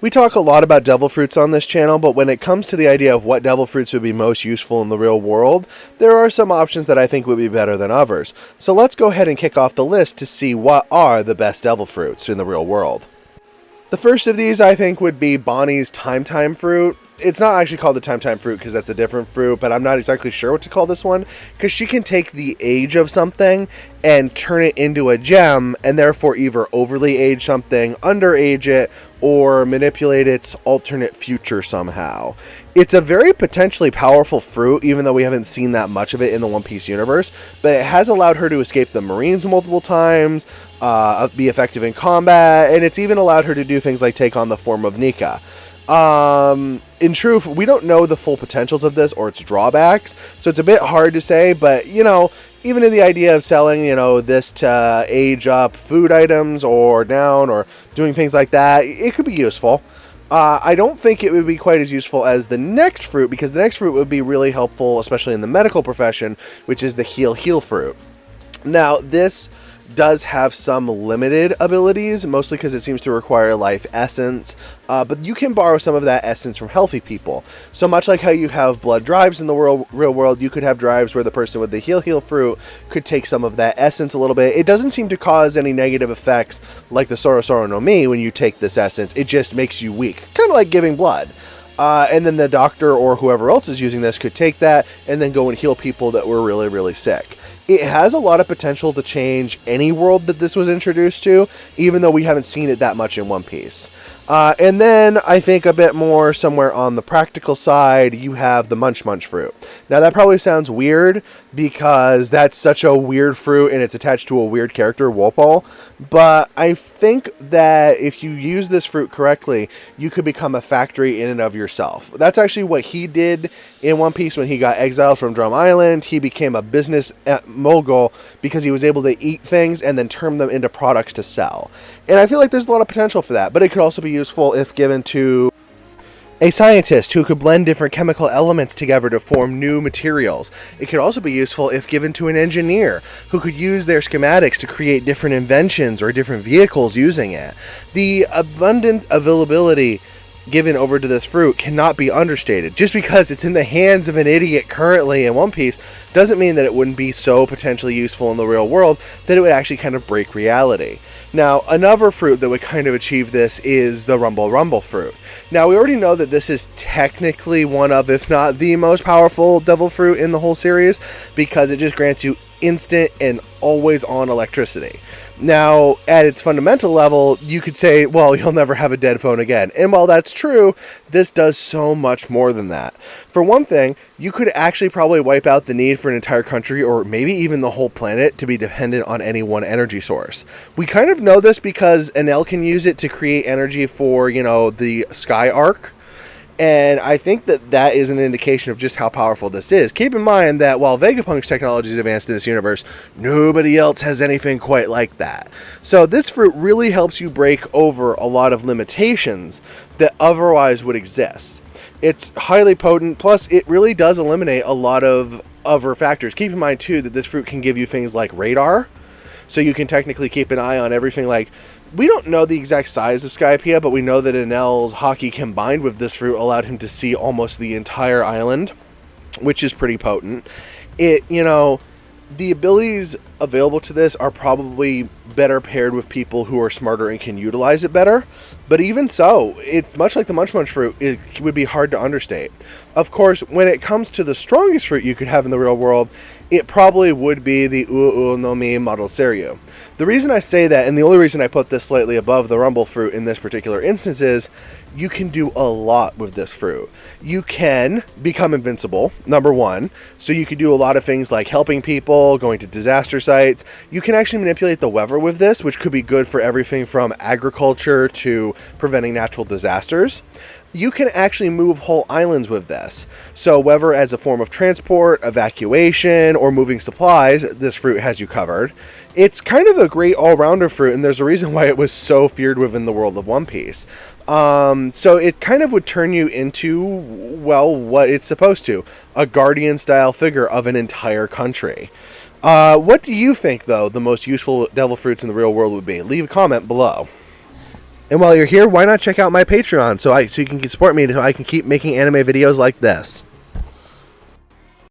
We talk a lot about devil fruits on this channel, but when it comes to the idea of what devil fruits would be most useful in the real world, there are some options that I think would be better than others. So let's go ahead and kick off the list to see what are the best devil fruits in the real world. The first of these I think would be Bonnie's Time Time fruit. It's not actually called the Time Time fruit because that's a different fruit, but I'm not exactly sure what to call this one because she can take the age of something and turn it into a gem and therefore either overly age something, underage it, or manipulate its alternate future somehow. It's a very potentially powerful fruit, even though we haven't seen that much of it in the One Piece universe, but it has allowed her to escape the Marines multiple times, be effective in combat, and it's even allowed her to do things like take on the form of Nika. In truth, we don't know the full potentials of this or its drawbacks, so it's a bit hard to say, but, even in the idea of selling, this to age up food items or down or doing things like that, it could be useful. I don't think it would be quite as useful as the next fruit, because the next fruit would be really helpful, especially in the medical profession, which is the heal fruit. Now, this does have some limited abilities, mostly because it seems to require life essence, but you can borrow some of that essence from healthy people. So much like how you have blood drives in the real world, you could have drives where the person with the heal fruit could take some of that essence a little bit. It doesn't seem to cause any negative effects like the Soro no Mi when you take this essence. It just makes you weak, kind of like giving blood. And then the doctor or whoever else is using this could take that and then go and heal people that were really, really sick. It has a lot of potential to change any world that this was introduced to, even though we haven't seen it that much in One Piece. And then I think a bit more somewhere on the practical side, you have the Munch fruit. Now that probably sounds weird because that's such a weird fruit and it's attached to a weird character, Wolpo. But I think that if you use this fruit correctly, you could become a factory in and of yourself. That's actually what he did in One Piece when he got exiled from Drum Island. He became a business mogul because he was able to eat things and then turn them into products to sell. And I feel like there's a lot of potential for that, but it could also be useful if given to a scientist who could blend different chemical elements together to form new materials. It could also be useful if given to an engineer who could use their schematics to create different inventions or different vehicles using it. The abundant availability given over to this fruit cannot be understated. Just because it's in the hands of an idiot currently in One Piece doesn't mean that it wouldn't be so potentially useful in the real world that it would actually kind of break reality. Now, another fruit that would kind of achieve this is the Rumble fruit. Now, we already know that this is technically one of, if not the most powerful devil fruit in the whole series, because it just grants you instant and always on electricity. Now, at its fundamental level, you could say, well, you'll never have a dead phone again. And while that's true, this does so much more than that. For one thing, you could actually probably wipe out the need for an entire country or maybe even the whole planet to be dependent on any one energy source. We kind of know this because Enel can use it to create energy for, the Sky Arc. And I think that is an indication of just how powerful this is. Keep in mind that while Vegapunk's technology is advanced in this universe, nobody else has anything quite like that. So this fruit really helps you break over a lot of limitations that otherwise would exist. It's highly potent, plus it really does eliminate a lot of other factors. Keep in mind, too, that this fruit can give you things like radar, so you can technically keep an eye on everything like... We don't know the exact size of Skypiea, but we know that Enel's Haki combined with this fruit allowed him to see almost the entire island, which is pretty potent. The abilities available to this are probably better paired with people who are smarter and can utilize it better. But even so, it's much like the Munch fruit, it would be hard to understate. Of course, when it comes to the strongest fruit you could have in the real world, it probably would be the Uu no Mi Model Seryu. The reason I say that, and the only reason I put this slightly above the Rumble fruit in this particular instance, is you can do a lot with this fruit. You can become invincible, number one. So you could do a lot of things like helping people, going to disaster sites. You can actually manipulate the weather with this, which could be good for everything from agriculture to preventing natural disasters. You can actually move whole islands with this. So whether as a form of transport, evacuation, or moving supplies, this fruit has you covered. It's kind of a great all-rounder fruit, and there's a reason why it was so feared within the world of One Piece. So it kind of would turn you into, well, what it's supposed to. A guardian-style figure of an entire country. What do you think, though, the most useful devil fruits in the real world would be? Leave a comment below. And while you're here, why not check out my Patreon so you can support me so I can keep making anime videos like this.